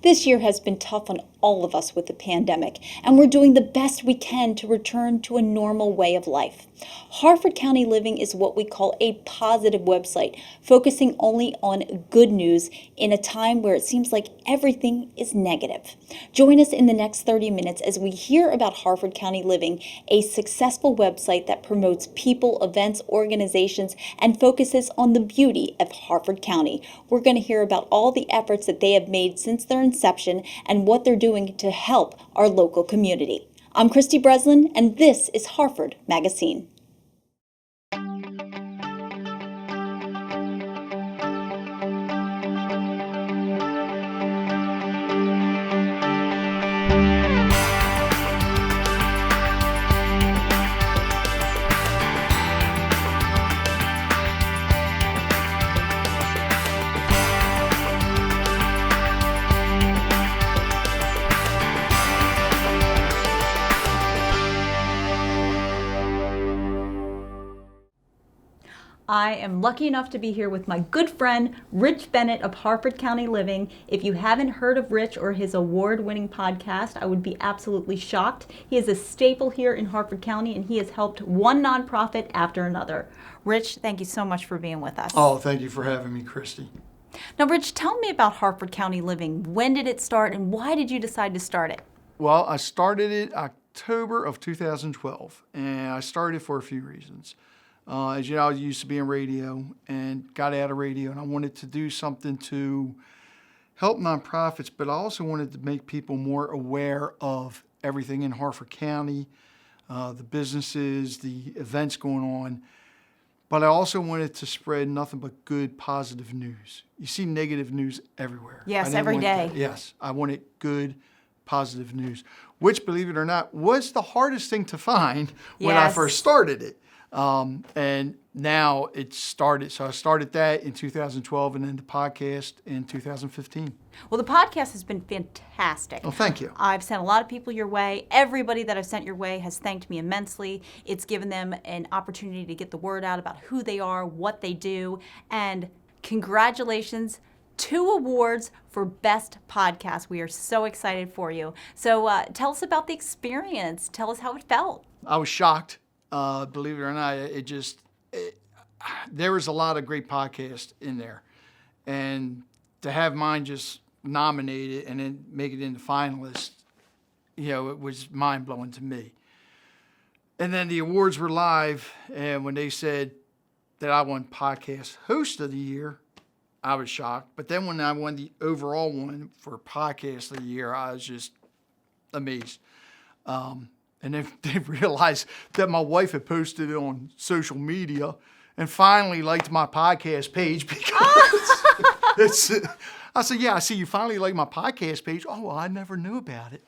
This year has been tough on all of us with the pandemic, and we're doing the best we can to return to a normal way of life. Harford County Living is what we call a positive website, focusing only on good news in a time where it seems like everything is negative. Join us in the next 30 minutes as we hear about Harford County Living, a successful website that promotes people, events, organizations, and focuses on the beauty of Harford County. We're going to hear about all the efforts that they have made since their inception and what they're doing to help our local community. I'm Christy Breslin, and this is Harford MagaScene. I am lucky enough to be here with my good friend, Rich Bennett of Harford County Living. If you haven't heard of Rich or his award-winning podcast, I would be absolutely shocked. He is a staple here in Harford County, and he has helped one nonprofit after another. Rich, thank you so much for being with us. Oh, thank you for having me, Christy. Now, Rich, tell me about Harford County Living. When did it start, and why did you decide to start it? Well, I started it October of 2012, and I started for a few reasons. As you know, I used to be in radio and got out of radio, and I wanted to do something to help nonprofits, but I also wanted to make people more aware of everything in Harford County, the businesses, the events going on. But I also wanted to spread nothing but good, positive news. You see negative news everywhere. Yes, every day. Yes, I wanted good, positive news, which, believe it or not, was the hardest thing to find when I first started it. And now it's started. So I started that in 2012 and then the podcast in 2015. Well, the podcast has been fantastic. Oh, thank you. I've sent a lot of people your way. Everybody that I've sent your way has thanked me immensely. It's given them an opportunity to get the word out about who they are, what they do, and congratulations. 2 awards for Best Podcast. We are so excited for you. So tell us about the experience. Tell us how it felt. I was shocked. Believe it or not, there was a lot of great podcasts in there. And to have mine just nominated and then make it into finalists, it was mind-blowing to me. And then the awards were live, and when they said that I won Podcast Host of the Year, I was shocked. But then when I won the overall one for Podcast of the Year, I was just amazed. And then they realized that my wife had posted it on social media and finally liked my podcast page because I said, yeah, I see you finally like my podcast page. Oh, well, I never knew about it.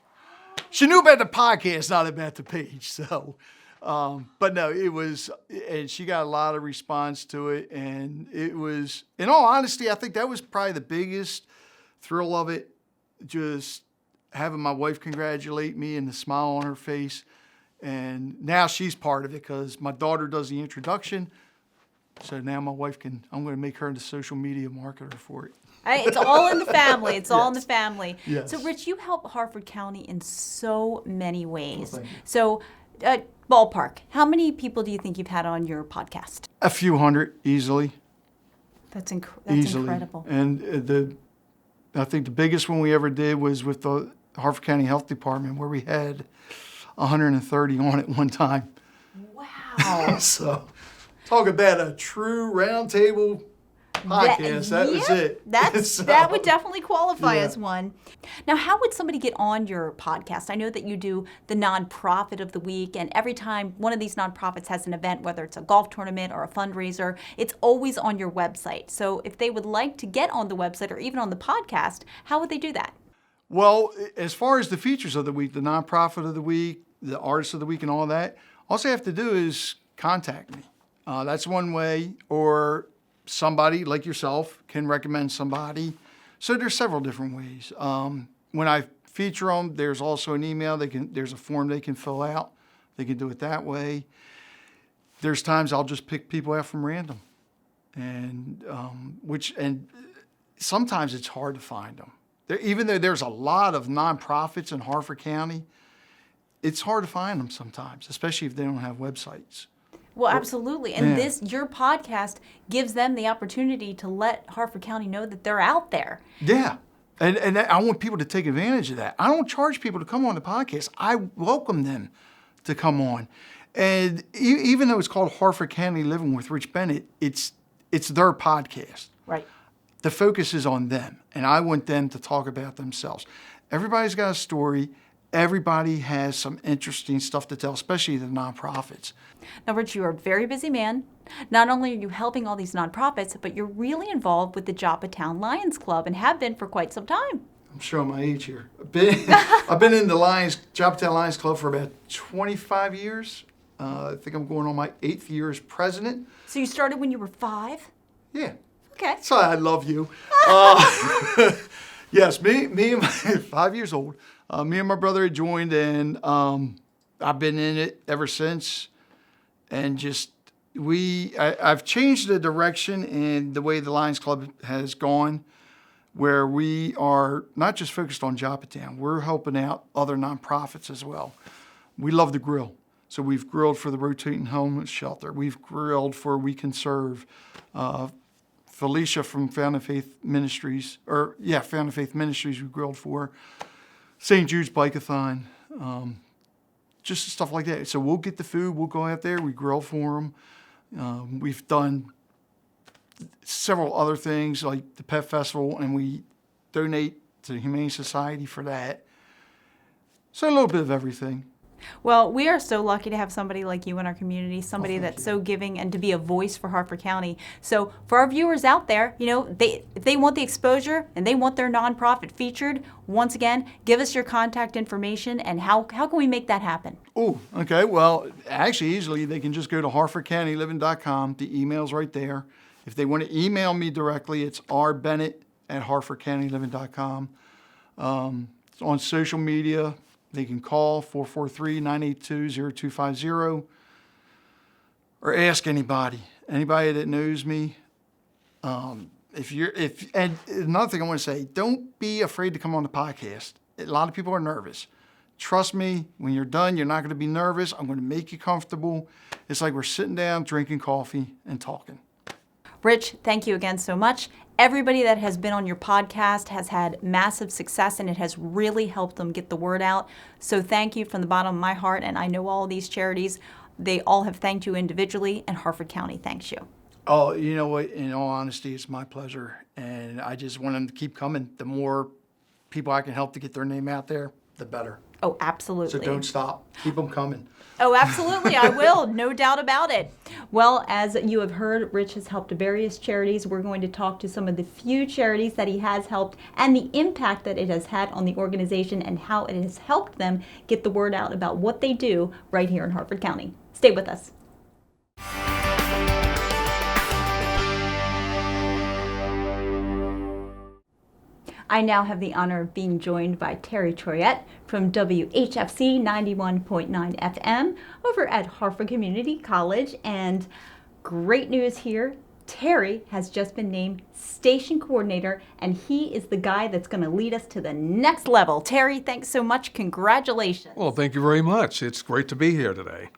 She knew about the podcast, not about the page. So, but no, it was, and she got a lot of response to it. And it was, in all honesty, I think that was probably the biggest thrill of it. Just having my wife congratulate me and the smile on her face. And now she's part of it because my daughter does the introduction. So now my wife I'm going to make her the social media marketer for it. It's all in the family. It's all in the family. Yes. So, Rich, you help Harford County in so many ways. Well, thank you. So, ballpark, how many people do you think you've had on your podcast? A few hundred, easily. That's easily. incredible. And I think the biggest one we ever did was with the Harford County Health Department, where we had 130 on at one time. Wow. So, talk about a true roundtable podcast. That was it. That would definitely qualify as one. Now, how would somebody get on your podcast? I know that you do the nonprofit of the week, and every time one of these nonprofits has an event, whether it's a golf tournament or a fundraiser, it's always on your website. So if they would like to get on the website or even on the podcast, how would they do that? Well, as far as the features of the week, the nonprofit of the week, the artist of the week, and all that, all they have to do is contact me. That's one way, or somebody like yourself can recommend somebody. So there's several different ways. When I feature them, there's also an email. There's a form they can fill out. They can do it that way. There's times I'll just pick people out from random, and sometimes it's hard to find them. Even though there's a lot of nonprofits in Harford County, it's hard to find them sometimes, especially if they don't have websites. Well, absolutely. And Yeah. your podcast gives them the opportunity to let Harford County know that they're out there. Yeah. And I want people to take advantage of that. I don't charge people to come on the podcast. I welcome them to come on. And even though it's called Harford County Living with Rich Bennett, it's their podcast. Right. The focus is on them, and I want them to talk about themselves. Everybody's got a story. Everybody has some interesting stuff to tell, especially the nonprofits. Now, Rich, you are a very busy man. Not only are you helping all these nonprofits, but you're really involved with the Joppatown Lions Club and have been for quite some time. I'm showing my age here. I've been in the Joppatown Lions Club for about 25 years. I think I'm going on my 8th year as president. So you started when you were 5? Yeah. Okay. That's why I love you. Yes, me and my 5 years old. Me and my brother had joined, and I've been in it ever since. And just I've changed the direction and the way the Lions Club has gone, where we are not just focused on Joppatown. We're helping out other nonprofits as well. We love to grill. So we've grilled for the Rotating Homeless Shelter. We've grilled for We Can Serve. Felicia from Found in Faith Ministries, Found in Faith Ministries we grilled for. St. Jude's Bike-a-thon. Just stuff like that. So we'll get the food, we'll go out there, we grill for them. We've done several other things like the Pet Festival, and we donate to the Humane Society for that. So a little bit of everything. Well, we are so lucky to have somebody like you in our community, somebody thank that's you. so giving and to be a voice for Harford County. So for our viewers out there, if they want the exposure and they want their nonprofit featured, once again, give us your contact information and how can we make that happen? Oh, okay. Well, actually, easily, they can just go to harfordcountyliving.com. The email's right there. If they want to email me directly, it's rbennett@harfordcountyliving.com. It's on social media. They can call 443-982-0250 or ask anybody that knows me. And another thing I want to say, don't be afraid to come on the podcast. A lot of people are nervous. Trust me, when you're done, you're not going to be nervous. I'm going to make you comfortable. It's like we're sitting down, drinking coffee, and talking. Rich, thank you again so much. Everybody that has been on your podcast has had massive success, and it has really helped them get the word out. So thank you from the bottom of my heart, and I know all these charities, they all have thanked you individually, and Harford County thanks you. Oh, you know what? In all honesty, it's my pleasure, and I just want them to keep coming. The more people I can help to get their name out there, the better. Oh, absolutely. So don't stop. Keep them coming. Oh, absolutely, I will. No doubt about it. Well, as you have heard, Rich has helped various charities. We're going to talk to some of the few charities that he has helped and the impact that it has had on the organization and how it has helped them get the word out about what they do right here in Harford County. Stay with us. I now have the honor of being joined by Terry Troyette from WHFC 91.9 FM over at Harford Community College. And great news here, Terry has just been named station coordinator, and he is the guy that's going to lead us to the next level. Terry, thanks so much. Congratulations. Well, thank you very much. It's great to be here today.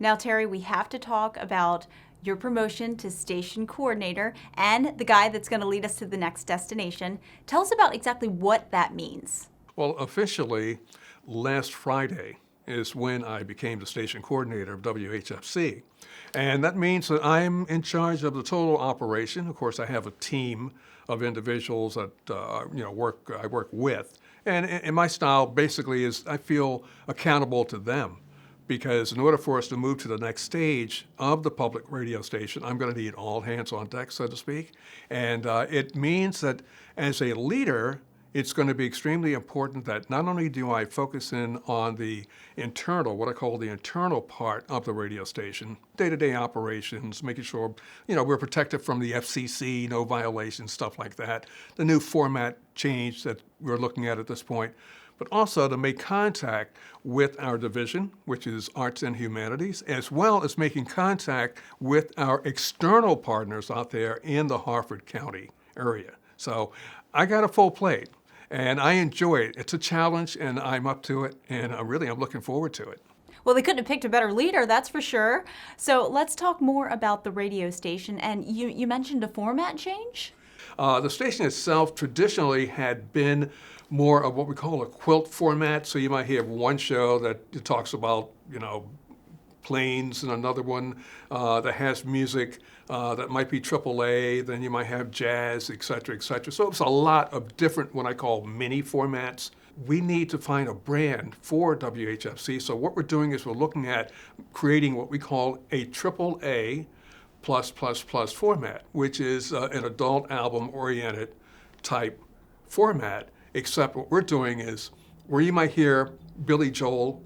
Now, Terry, we have to talk about your promotion to station coordinator and the guy that's going to lead us to the next destination. Tell us about exactly what that means. Well, officially, last Friday is when I became the station coordinator of WHFC. And that means that I'm in charge of the total operation. Of course, I have a team of individuals that I work with. And my style basically is I feel accountable to them. Because in order for us to move to the next stage of the public radio station, I'm going to need all hands on deck, so to speak. And it means that as a leader, it's going to be extremely important that not only do I focus in on the internal, what I call the internal part of the radio station, day-to-day operations, making sure, we're protected from the FCC, no violations, stuff like that, the new format change that we're looking at this point, but also to make contact with our division, which is Arts and Humanities, as well as making contact with our external partners out there in the Harford County area. So I got a full plate. And I enjoy it. It's a challenge, and I'm up to it, and I'm looking forward to it. Well, they couldn't have picked a better leader, that's for sure. So let's talk more about the radio station. And you mentioned a format change? The station itself traditionally had been more of what we call a quilt format. So you might have one show that talks about, planes, and another one that has music that might be AAA. Then you might have jazz, et cetera, et cetera. So it's a lot of different, what I call mini formats. We need to find a brand for WHFC. So what we're doing is we're looking at creating what we call a AAA plus format, which is an adult album-oriented type format, except what we're doing is where you might hear Billy Joel,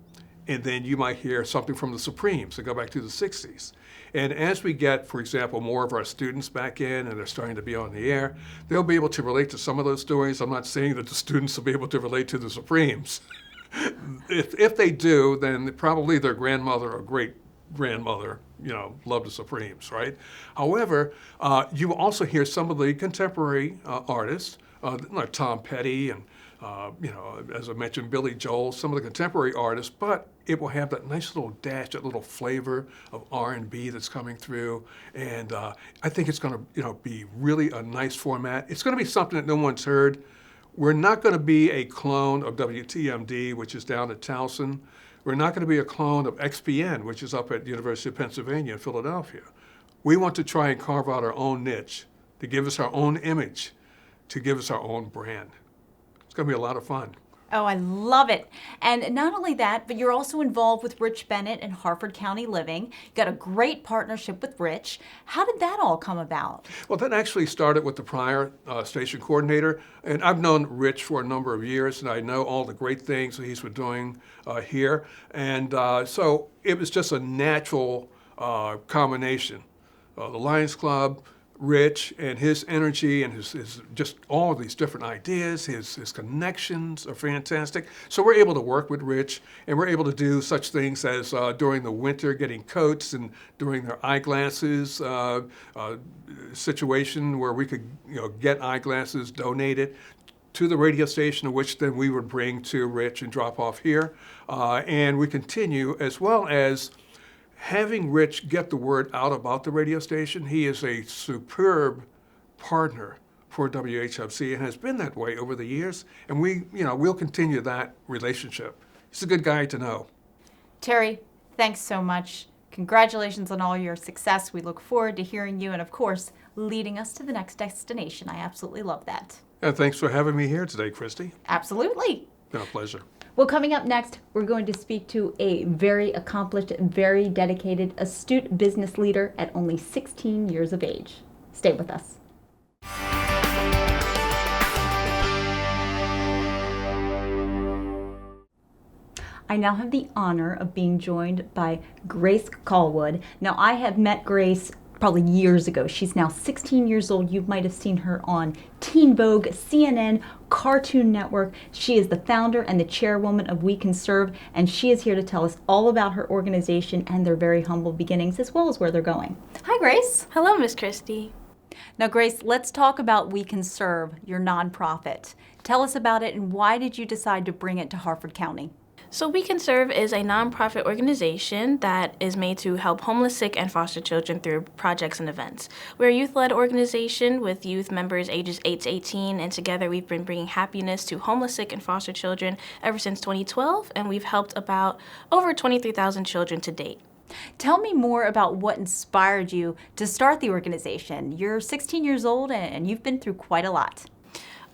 and then you might hear something from the Supremes that go back to the 60s. And as we get, for example, more of our students back in and they're starting to be on the air, they'll be able to relate to some of those stories. I'm not saying that the students will be able to relate to the Supremes. If they do, then probably their grandmother or great-grandmother, loved the Supremes, right? However, you also hear some of the contemporary artists, like Tom Petty and as I mentioned, Billy Joel, some of the contemporary artists, but it will have that nice little dash, that little flavor of R&B that's coming through. And I think it's going to be really a nice format. It's going to be something that no one's heard. We're not going to be a clone of WTMD, which is down at Towson. We're not going to be a clone of XPN, which is up at the University of Pennsylvania in Philadelphia. We want to try and carve out our own niche, to give us our own image, to give us our own brand. It's going to be a lot of fun. Oh, I love it. And not only that, but you're also involved with Rich Bennett and Harford County Living. You got a great partnership with Rich. How did that all come about? Well, that actually started with the prior station coordinator. And I've known Rich for a number of years, and I know all the great things that he's been doing here. And so it was just a natural combination. The Lions Club, Rich, and his energy and his just all of these different ideas, his connections are fantastic. So we're able to work with Rich, and we're able to do such things as during the winter getting coats, and during their eyeglasses situation where we could get eyeglasses donated to the radio station, which then we would bring to Rich and drop off here. And we continue, as well as having Rich get the word out about the radio station. He is a superb partner for WHFC and has been that way over the years. And we'll continue that relationship. He's a good guy to know. Terry, thanks so much. Congratulations on all your success. We look forward to hearing you and, of course, leading us to the next destination. I absolutely love that. And thanks for having me here today, Christy. Absolutely. It's been a pleasure. Well, coming up next, we're going to speak to a very accomplished, very dedicated, astute business leader at only 16 years of age. Stay with us. I now have the honor of being joined by Grace Callwood. Now, I have met Grace probably years ago. She's now 16 years old. You might have seen her on Teen Vogue, CNN, Cartoon Network. She is the founder and the chairwoman of We Can Serve, and she is here to tell us all about her organization and their very humble beginnings, as well as where they're going. Hi, Grace. Hello, Miss Christie. Now, Grace, let's talk about We Can Serve, your nonprofit. Tell us about it, and why did you decide to bring it to Harford County? So We Can Serve is a nonprofit organization that is made to help homeless, sick, and foster children through projects and events. We're a youth-led organization with youth members ages 8 to 18, and together we've been bringing happiness to homeless, sick, and foster children ever since 2012, and we've helped about over 23,000 children to date. Tell me more about what inspired you to start the organization. You're 16 years old and you've been through quite a lot.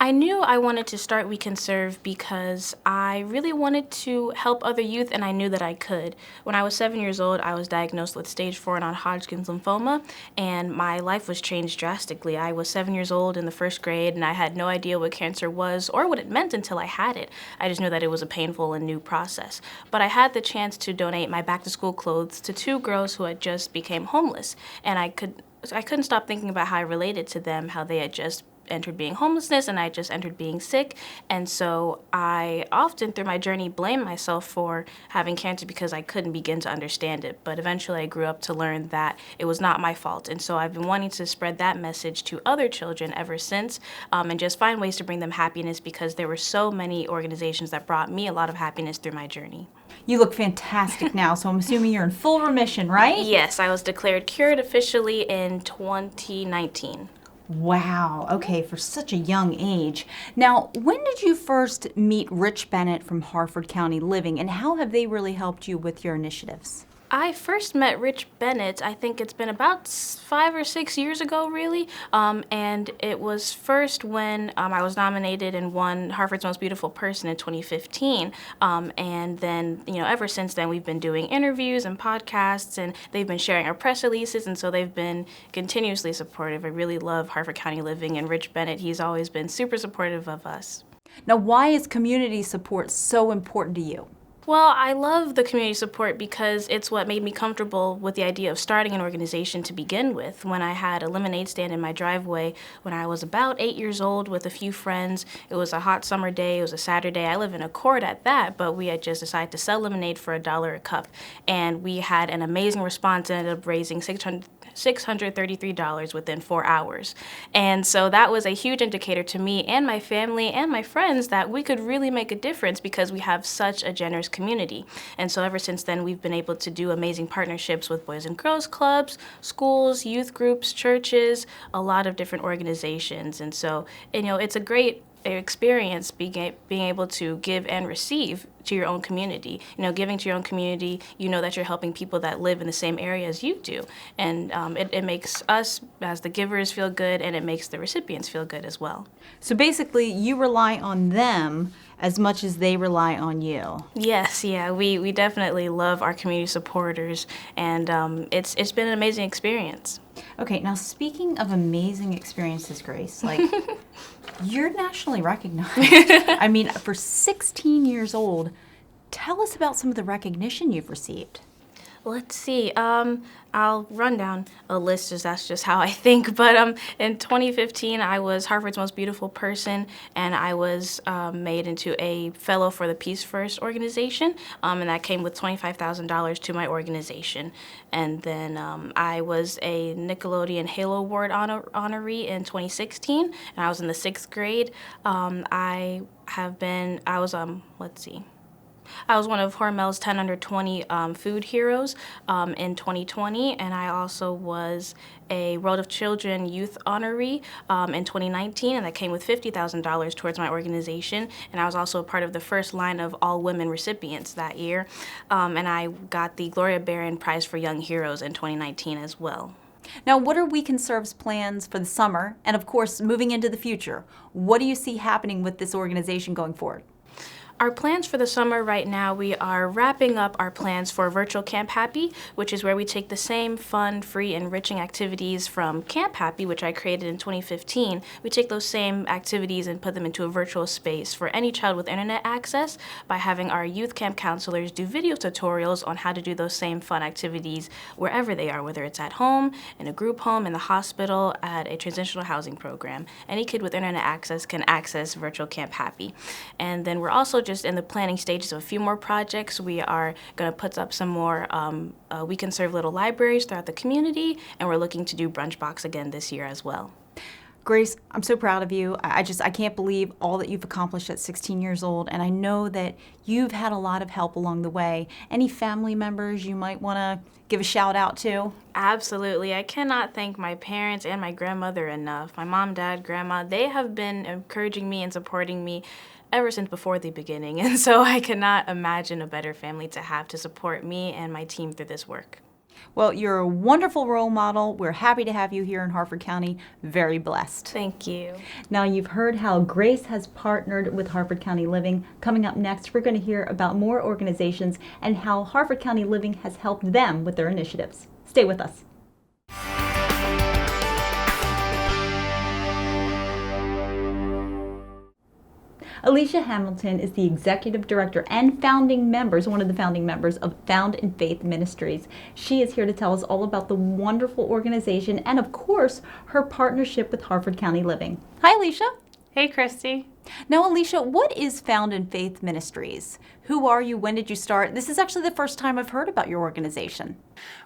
I knew I wanted to start We Can Serve because I really wanted to help other youth, and I knew that I could. When I was 7 years old, I was diagnosed with stage 4 non-Hodgkin's lymphoma, and my life was changed drastically. I was 7 years old in the first grade, and I had no idea what cancer was or what it meant until I had it. I just knew that it was a painful and new process. But I had the chance to donate my back-to-school clothes to 2 girls who had just became homeless, and I couldn't stop thinking about how I related to them, how they had just entered being homelessness and I just entered being sick. And so I often through my journey blamed myself for having cancer because I couldn't begin to understand it. But eventually I grew up to learn that it was not my fault. And so I've been wanting to spread that message to other children ever since, and just find ways to bring them happiness because there were so many organizations that brought me a lot of happiness through my journey. You look fantastic now, so I'm assuming you're in full remission, right? Yes, I was declared cured officially in 2019. Wow. Okay, for such a young age. Now, when did you first meet Rich Bennett from Harford County Living, and how have they really helped you with your initiatives? I first met Rich Bennett, I think it's been about 5 or 6 years ago, really. And it was first when I was nominated and won Harford's Most Beautiful Person in 2015. And then, ever since then, we've been doing interviews and podcasts, and they've been sharing our press releases, and so they've been continuously supportive. I really love Harford County Living, and Rich Bennett, he's always been super supportive of us. Now, why is community support so important to you? Well, I love the community support because it's what made me comfortable with the idea of starting an organization to begin with. When I had a lemonade stand in my driveway when I was about 8 years old with a few friends, it was a hot summer day, it was a Saturday. I live in Accord at that, but we had just decided to sell lemonade for $1 a cup. And we had an amazing response and ended up raising $633 within 4 hours. And so that was a huge indicator to me and my family and my friends that we could really make a difference because we have such a generous community. And so ever since then, we've been able to do amazing partnerships with Boys and Girls Clubs, schools, youth groups, churches, a lot of different organizations. And so, it's a great experience being able to give and receive to your own community. Giving to your own community, that you're helping people that live in the same area as you do. And it makes us as the givers feel good, and it makes the recipients feel good as well. So basically, you rely on them as much as they rely on you. Yes, yeah, we definitely love our community supporters, and it's been an amazing experience. Okay, now speaking of amazing experiences, Grace, you're nationally recognized. I mean, for 16 years old, tell us about some of the recognition you've received. Let's see. I'll run down a list, as that's just how I think. But in 2015, I was Harvard's Most Beautiful Person, and I was made into a fellow for the Peace First organization, and that came with $25,000 to my organization. And then I was a Nickelodeon Halo Award honoree in 2016, and I was in the 6th grade. I was one of Hormel's 10 under 20 food heroes in 2020, and I also was a World of Children Youth honoree in 2019, and that came with $50,000 towards my organization. And I was also a part of the first line of all women recipients that year, and I got the Gloria Barron Prize for Young Heroes in 2019 as well. Now, what are We Can Serve's plans for the summer, and of course, moving into the future? What do you see happening with this organization going forward? Our plans for the summer right now, we are wrapping up our plans for Virtual Camp Happy, which is where we take the same fun, free, enriching activities from Camp Happy, which I created in 2015. We take those same activities and put them into a virtual space for any child with internet access by having our youth camp counselors do video tutorials on how to do those same fun activities wherever they are, whether it's at home, in a group home, in the hospital, at a transitional housing program. Any kid with internet access can access Virtual Camp Happy. And then we're also just in the planning stages of a few more projects. We are going to put up some more We Can Serve little libraries throughout the community, and we're looking to do Brunch Box again this year as well. Grace, I'm so proud of you. I can't believe all that you've accomplished at 16 years old, and I know that you've had a lot of help along the way. Any family members you might want to give a shout out to? Absolutely. I cannot thank my parents and my grandmother enough. My mom, dad, grandma, they have been encouraging me and supporting me ever since before the beginning, and so I cannot imagine a better family to have to support me and my team through this work. Well, you're a wonderful role model. We're happy to have you here in Harford County. Very blessed. Thank you. Now, you've heard how Grace has partnered with Harford County Living. Coming up next, we're going to hear about more organizations and how Harford County Living has helped them with their initiatives. Stay with us. Alicia Hamilton is the executive director and one of the founding members of Found in Faith Ministries. She is here to tell us all about the wonderful organization and, of course, her partnership with Harford County Living. Hi, Alicia. Hey, Christy. Now, Alicia, what is Found in Faith Ministries? Who are you? When did you start? This is actually the first time I've heard about your organization.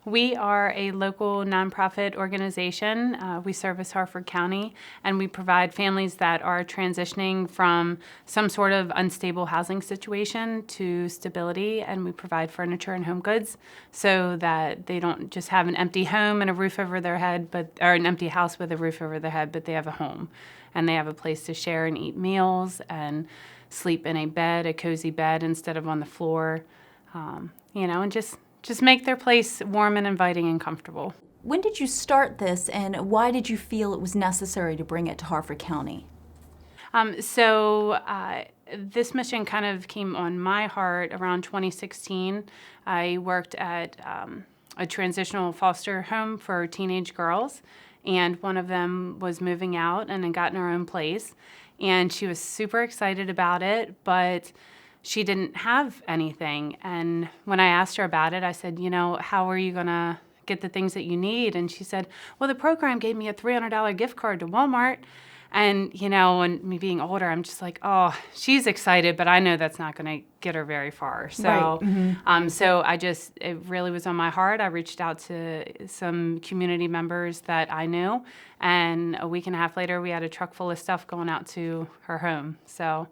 We are a local nonprofit organization. We service Harford County, and we provide families that are transitioning from some sort of unstable housing situation to stability, and we provide furniture and home goods so that they don't just have an empty home and a roof over their head, or an empty house with a roof over their head, but they have a home, and they have a place to share and eat meals and sleep in a cozy bed instead of on the floor, and just make their place warm and inviting and comfortable. When did you start this, and why did you feel it was necessary to bring it to Harford County? This mission kind of came on my heart around 2016. I worked at a transitional foster home for teenage girls, and one of them was moving out and had gotten her own place. And she was super excited about it, but she didn't have anything. And when I asked her about it, I said, how are you going to get the things that you need? And she said, well, the program gave me a $300 gift card to Walmart. And, and me being older, I'm just like, oh, she's excited, but I know that's not going to get her very far. So, right. It really was on my heart. I reached out to some community members that I knew, and a week and a half later, we had a truck full of stuff going out to her home. So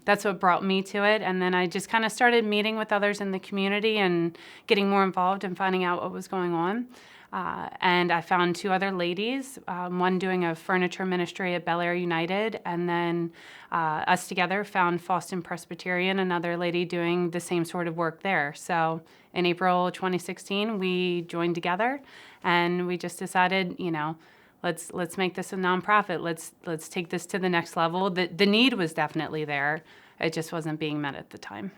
that's what brought me to it. And then I just kind of started meeting with others in the community and getting more involved and finding out what was going on. And I found two other ladies, one doing a furniture ministry at Bel Air United, and then us together found Faustin Presbyterian, another lady doing the same sort of work there. So in April 2016, we joined together, and we just decided, let's make this a nonprofit. Let's take this to the next level. The need was definitely there. It just wasn't being met at the time.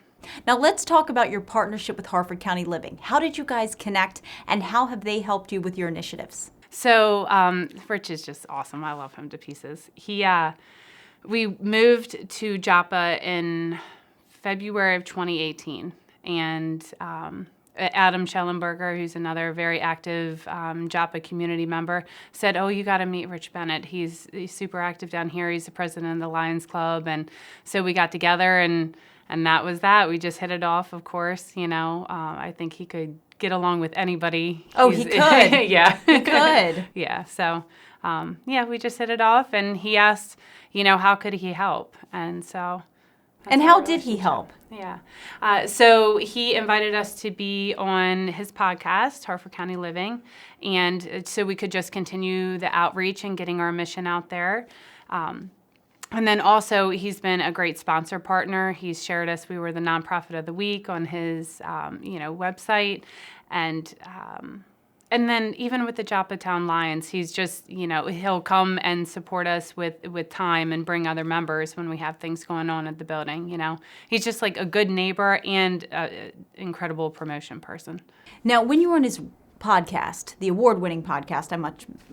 Now let's talk about your partnership with Harford County Living. How did you guys connect, and how have they helped you with your initiatives? So Rich is just awesome. I love him to pieces. We moved to Joppa in February of 2018, and Adam Schellenberger, who's another very active Joppa community member, said, oh, you got to meet Rich Bennett. He's super active down here. He's the president of the Lions Club. And so we got together, and that was that. We just hit it off, of course. I think he could get along with anybody. Oh, he could. Yeah. He could. Yeah. So, we just hit it off, and he asked, how could he help? And so. And how did he help? Yeah. So he invited us to be on his podcast, Harford County Living, and so we could just continue the outreach and getting our mission out there. And then also, he's been a great sponsor partner. He's shared us. We were the Nonprofit of the Week on his, website, and then even with the Joppa Town Lions, he's just, he'll come and support us with time and bring other members when we have things going on at the building. He's just like a good neighbor and an incredible promotion person. Now, when you were on his podcast, the award-winning podcast,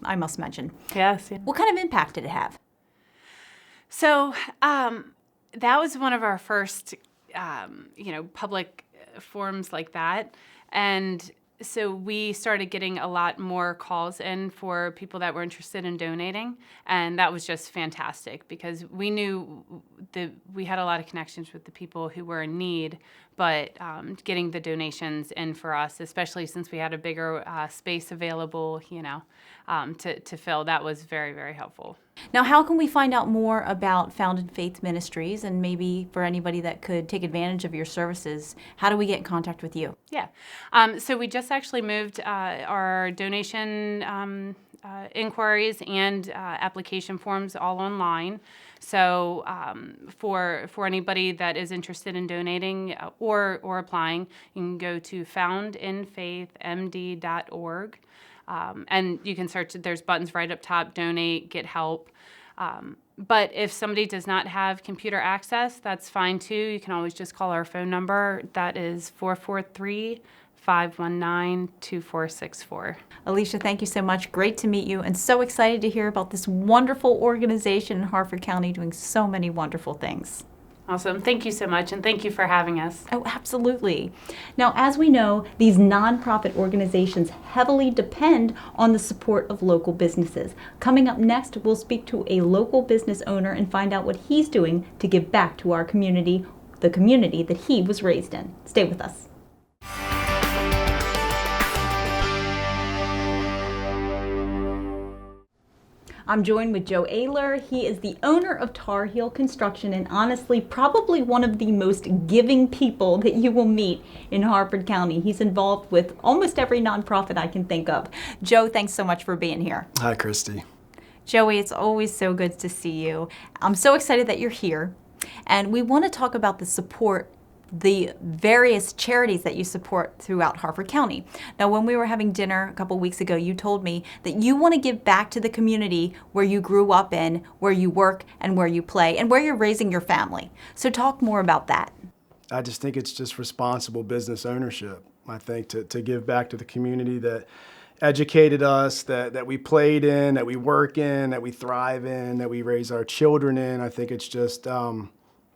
I must mention. Yes. Yeah. What kind of impact did it have? So that was one of our first, public forums like that. And so we started getting a lot more calls in for people that were interested in donating. And that was just fantastic because we knew that we had a lot of connections with the people who were in need, but getting the donations in for us, especially since we had a bigger space available, to fill, that was very, very helpful. Now, how can we find out more about Found in Faith Ministries, and maybe for anybody that could take advantage of your services, how do we get in contact with you? Yeah. So we just actually moved our donation inquiries and application forms all online. So for anybody that is interested in donating or applying, you can go to foundinfaithmd.org. And you can search, there's buttons right up top, donate, get help. But if somebody does not have computer access, that's fine too. You can always just call our phone number. That is 519-2464. Alicia, thank you so much. Great to meet you, and so excited to hear about this wonderful organization in Harford County doing so many wonderful things. Awesome. Thank you so much, and thank you for having us. Oh, absolutely. Now, as we know, these nonprofit organizations heavily depend on the support of local businesses. Coming up next, we'll speak to a local business owner and find out what he's doing to give back to our community, the community that he was raised in. Stay with us. I'm joined with Joe Aylor. He is the owner of Tar Heel Construction and honestly probably one of the most giving people that you will meet in Harford County. He's involved with almost every nonprofit I can think of. Joe, thanks so much for being here. Hi, Christy. Joey, it's always so good to see you. I'm so excited that you're here. And we want to talk about the various charities that you support throughout Harford County. Now, when we were having dinner a couple weeks ago, you told me that you want to give back to the community where you grew up in, where you work, and where you play, and where you're raising your family. So talk more about that. I just think it's just responsible business ownership. I think to give back to the community that educated us, that we played in, that we work in, that we thrive in, that we raise our children in. I think it's just,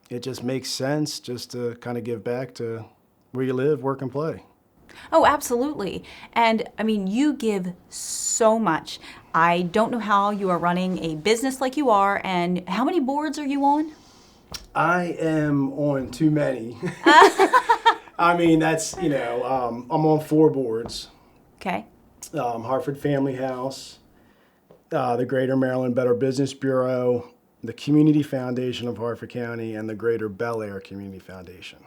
it just makes sense just to kind of give back to where you live, work, and play. Oh, absolutely. And I mean, you give so much. I don't know how you are running a business like you are, and how many boards are you on? I am on too many. I mean, that's, I'm on 4 boards. Okay. Harford Family House, the Greater Maryland Better Business Bureau, the Community Foundation of Harford County, and the Greater Bel Air Community Foundation.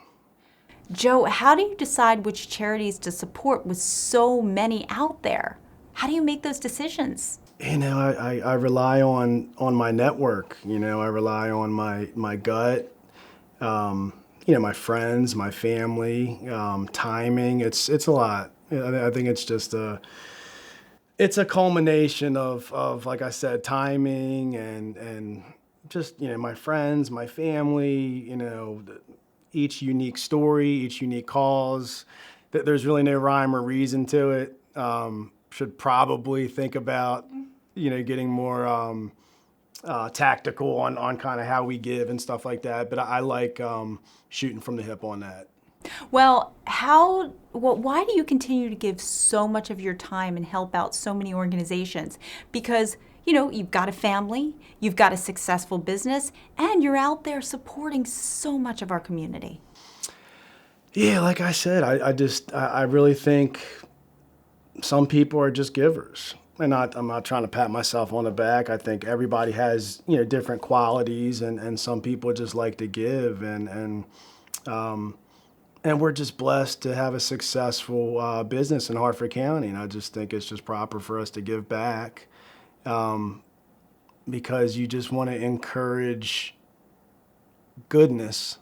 Joe, how do you decide which charities to support with so many out there? How do you make those decisions? I rely on my network. I rely on my gut, my friends, my family, timing. It's a lot. I think it's just it's a culmination of like I said, timing and just, my friends, my family, each unique story, each unique cause. There's really no rhyme or reason to it. Should probably think about, getting more tactical on kind of how we give and stuff like that. But I like shooting from the hip on that. Well, why do you continue to give so much of your time and help out so many organizations? Because you've got a family, you've got a successful business, and you're out there supporting so much of our community. Yeah, like I said, I really think some people are just givers. I'm not trying to pat myself on the back. I think everybody has, different qualities, and some people just like to give, and we're just blessed to have a successful business in Harford County, and I just think it's just proper for us to give back. Because you just want to encourage goodness,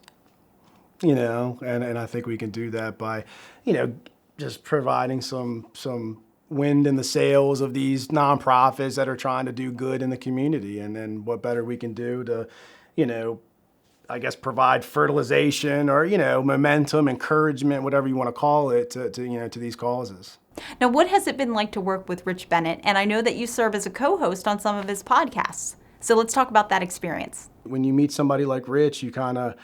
and I think we can do that by, just providing some wind in the sails of these nonprofits that are trying to do good in the community. And then what better we can do to, I guess provide fertilization or, momentum, encouragement, whatever you want to call it to these causes. Now, what has it been like to work with Rich Bennett? And I know that you serve as a co-host on some of his podcasts. So let's talk about that experience. When you meet somebody like Rich, you kind of,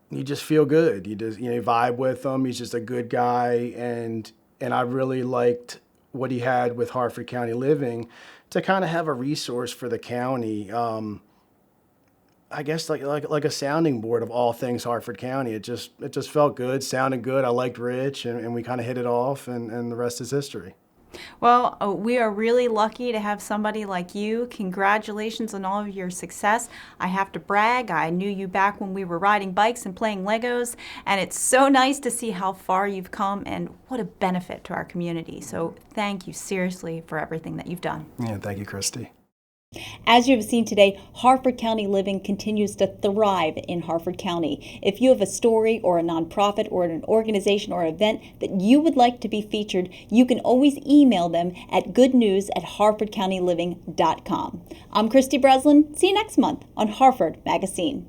you just feel good. You just, vibe with him. He's just a good guy. And I really liked what he had with Harford County Living to kind of have a resource for the county. I guess like a sounding board of all things Harford County. It just felt good, sounded good. I liked Rich, and we kind of hit it off, and the rest is history. Well, we are really lucky to have somebody like you. Congratulations on all of your success. I have to brag, I knew you back when we were riding bikes and playing Legos, and it's so nice to see how far you've come and what a benefit to our community. So thank you seriously for everything that you've done. Yeah, thank you, Christy. As you have seen today, Harford County Living continues to thrive in Harford County. If you have a story or a nonprofit or an organization or event that you would like to be featured, you can always email them at goodnews@harfordcountyliving.com. I'm Christy Breslin. See you next month on Harford MagaScene.